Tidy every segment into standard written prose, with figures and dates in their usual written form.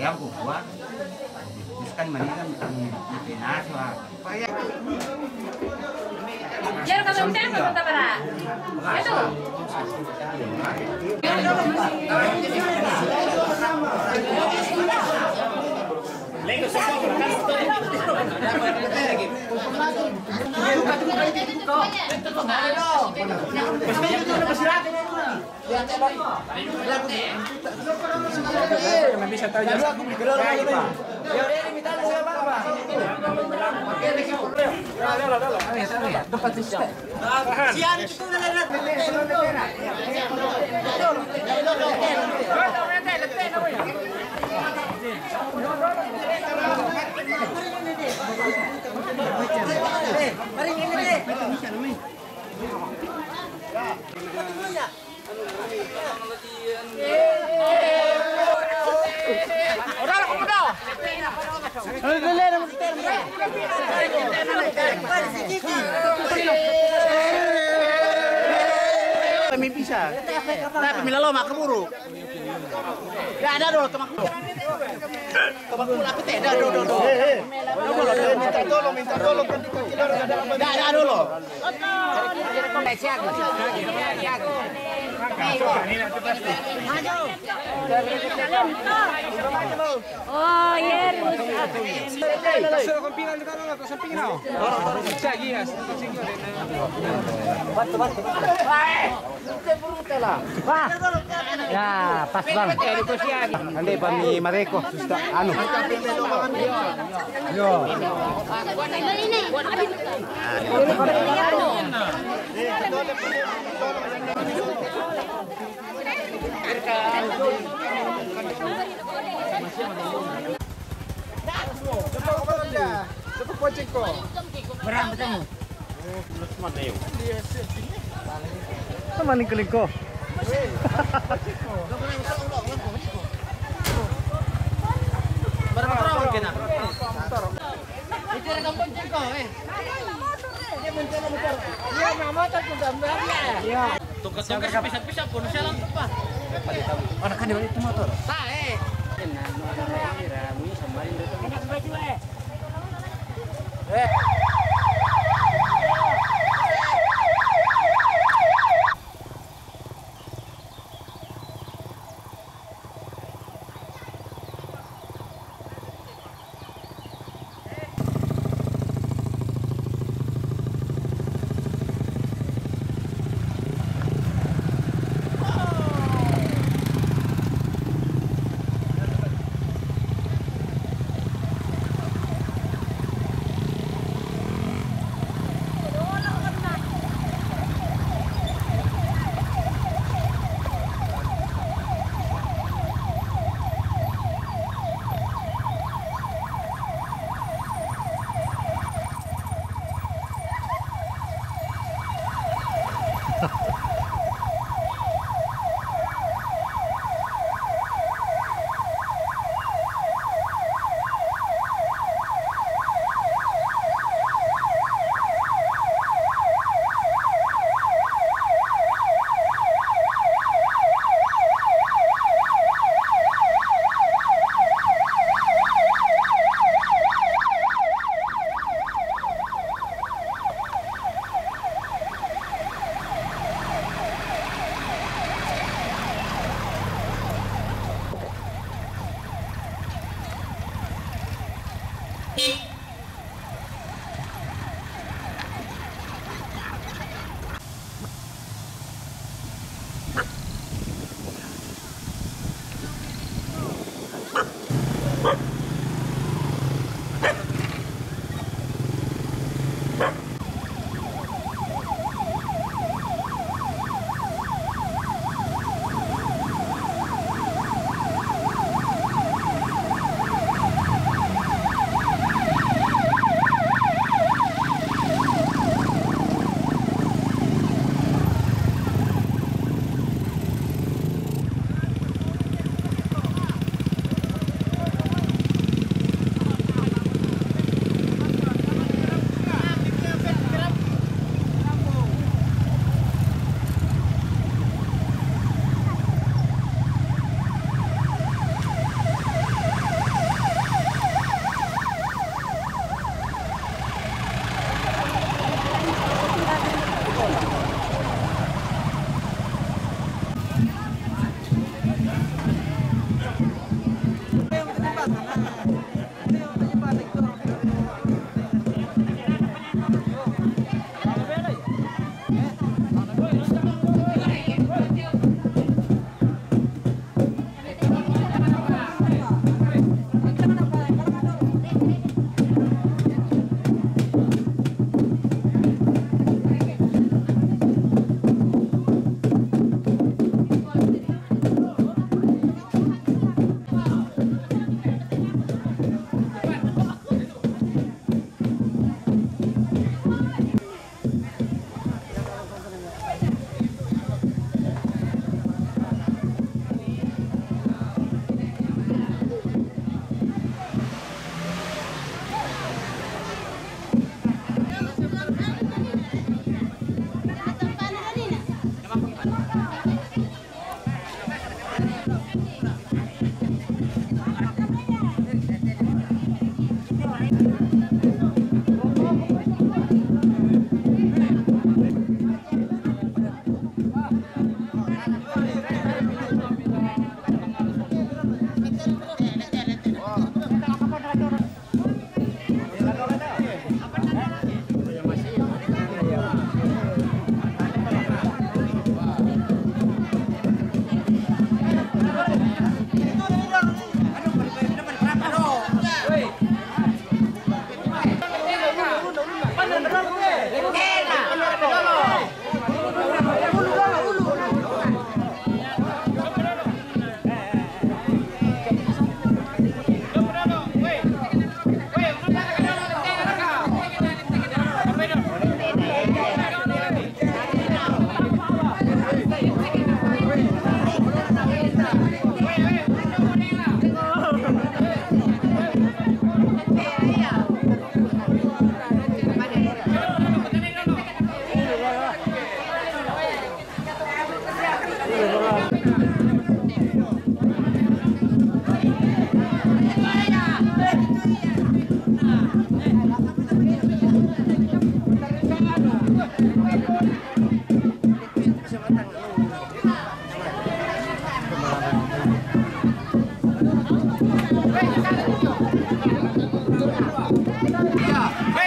Yang ku buat kan manikan dinas lah. Ya kalau kita mau kita para. Itu. Lego semua kan bisa tahu ya. Kami bisa. Tapi milalo mak keburu. Enggak ada dulu teman. Teman pula apa teh? Ada dulu. Minta tolong kan enggak ada dulu. Oh, iya. Ya, pas bang. Ande pani Mareko, susta anu. Yo. Cukup poceng kok. Berang bertemu. Teman keliko. Berapa kena? Itu rekam bonceng kok, Dia mencari motor. Dia nggak motor sudah berapa? Iya. Tugas-tugas bisa pun saya langsung pas. Mana kan itu motor? Tae.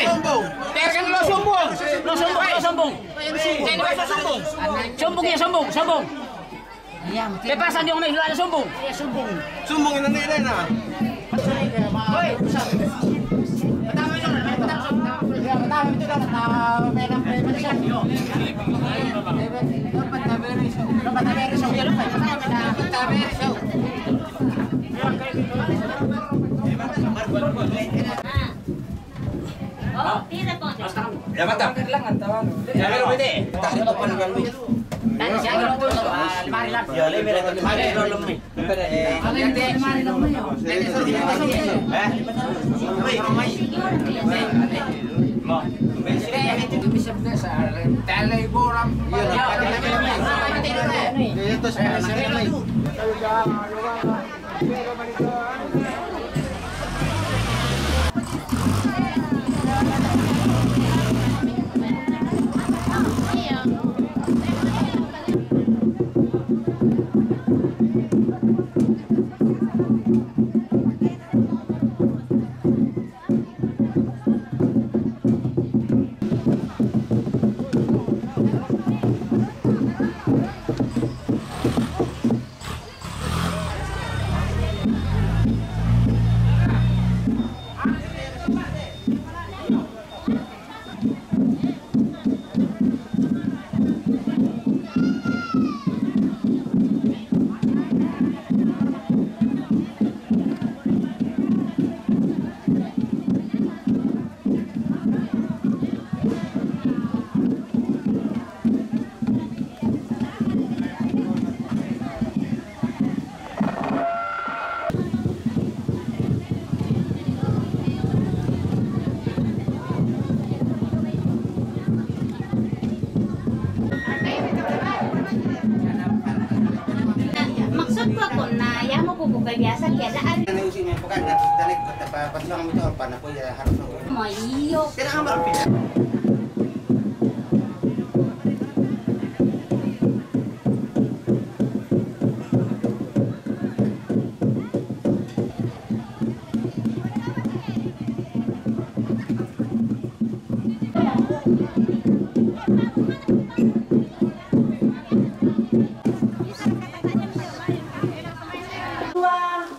Sombong. Terkan lo sombong. Lo sombong. Sombong ya sombong. Bebasan yung nila sombong. Sombong. Sombong ina nila na. Hoy. Oh, tidak kok. Ya mata. Lang ang tawag. Ya pero pwede. Tari to pa naman mo. Dan siya yung limari lang. Ya le mira to limari lo lummi. Pero Limari lang mo yun. Maksud ko kung na ya mo bubukay biasa kiadaan Ano usin mo pakan na tarik pas lang mo to pa na po ya harus na. mo iyo. Kaya ang marapit.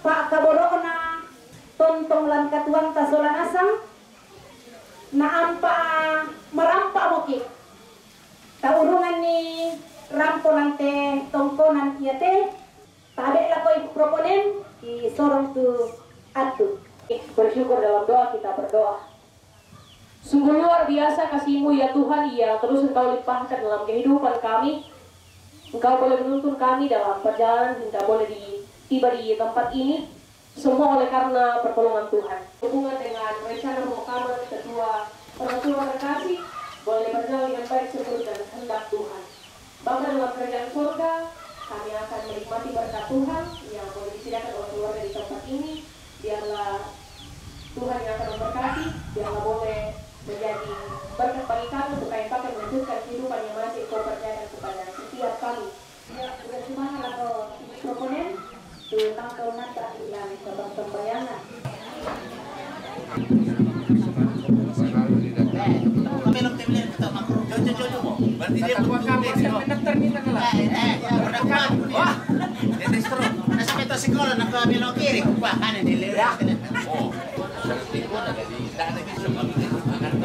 Pak Kaboro na tontong lan katuang tasolan asang na ampa marampa moki taurungan ni rampo nante tongko nan iate tabe la koy proponen di sorong tu atu bersyukur dalam doa kita berdoa. Sungguh luar biasa kasih-Mu ya Tuhan, ya terus Engkau limpahkan dalam kehidupan kami. Engkau boleh menuntun kami dalam perjalanan hingga boleh tiba di tempat ini, semua oleh karena pertolongan Tuhan. Hubungan dengan rencana pemakaman kedua orang tua terkasih boleh berjalan dengan baik sesuai dengan kehendak Tuhan. Bapa dalam kerajaan surga, kami akan menikmati berkat Tuhan yang boleh disediakan oleh keluarga di tempat ini. Biarlah Tuhan yang akan memberkati, biarlah boleh menjadi berkat bagi kami untuk kami pakai melanjutkan kehidupan yang masih Kau percayakan kepada setiap kami. Sudah semangat atau proponen tentang keunatan yang kebertembayangan. Berarti dia buat kami terminal lah. Wah, destro. Nasa kita sekolah nak belok kiri, kupa kanan dilihat. Oh, seperti itu ada di sana di semua.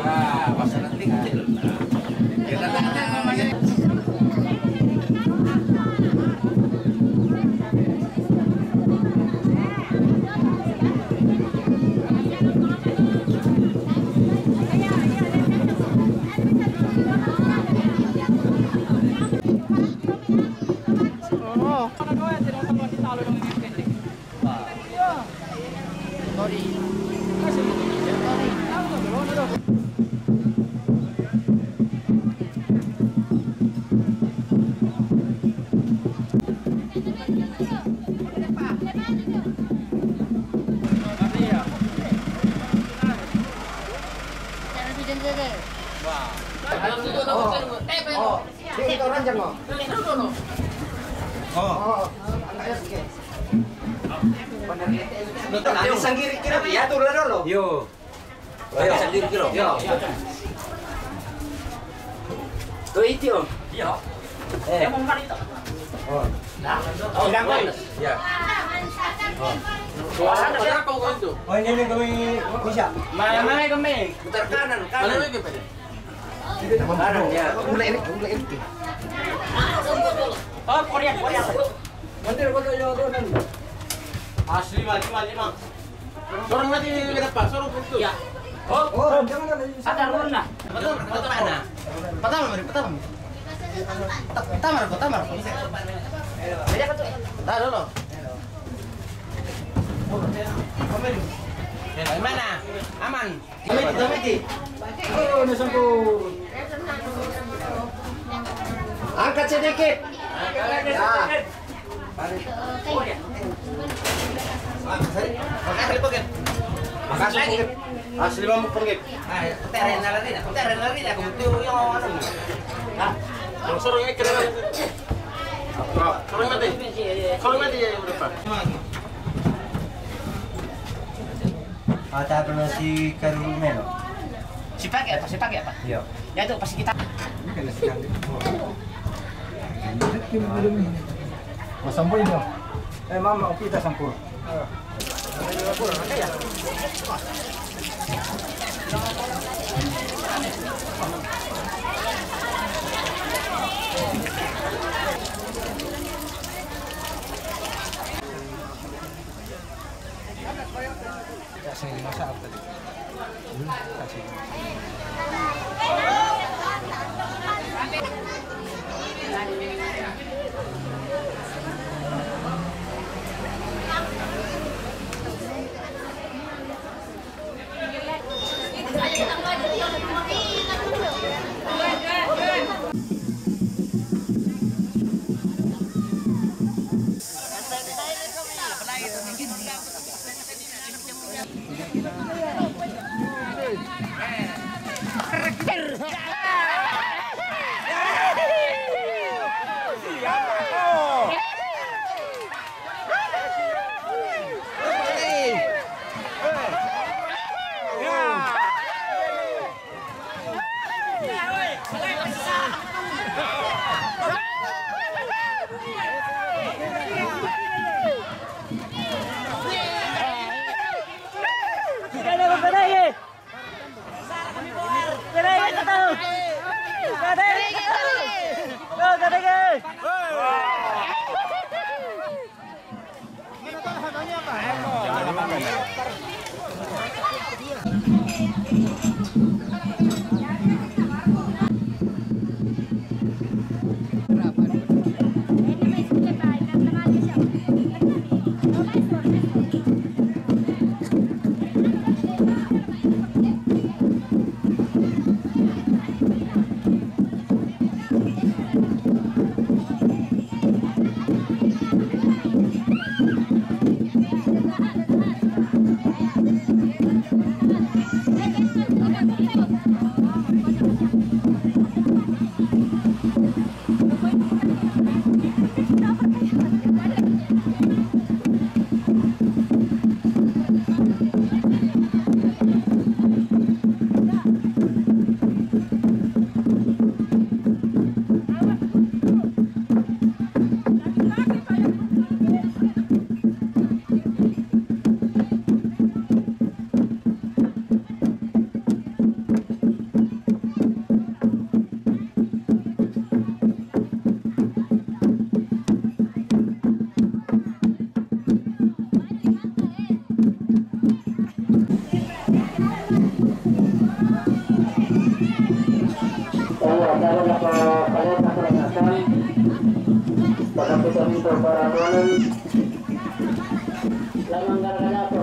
Ah, pasal nanti kecil. Kita tanya. Yung sanggiri kira ya turun dulu. Yo. Ayo sanggiri kilo. Yo. Tuh itu. Iya. Mau makan itu. Oh. Nah, oh, gangguan. Ya. Suasana berapa kau itu? Oh ini kami bisa. Mana kami? Putar kanan. Mana lagi Pak? Kanan ya. Mulai ini. Oh, Korea. Mandir kau jauh nan. Asli 5. Sorong lagi ke depan, sorong itu. Ya. Oh, jangan ada. Ada runa. Betul mana? Pertama. Ayo kan tuh. Dah dulu. Mana? Aman. Damai. Oh, nasampo. Angkat sedikit. Makasih. Asli mau pergi. Terin lari aku tuh yang ano. Nah, sorong yang kira. Sorong mati ya berapa? Ada pernah si Karumelo. Sipak ya Pak? Iya. Ya itu pasti kita. Masampo ini. Mama, kita sampul. Kasih masak tadi. Kasih. Lamang gargala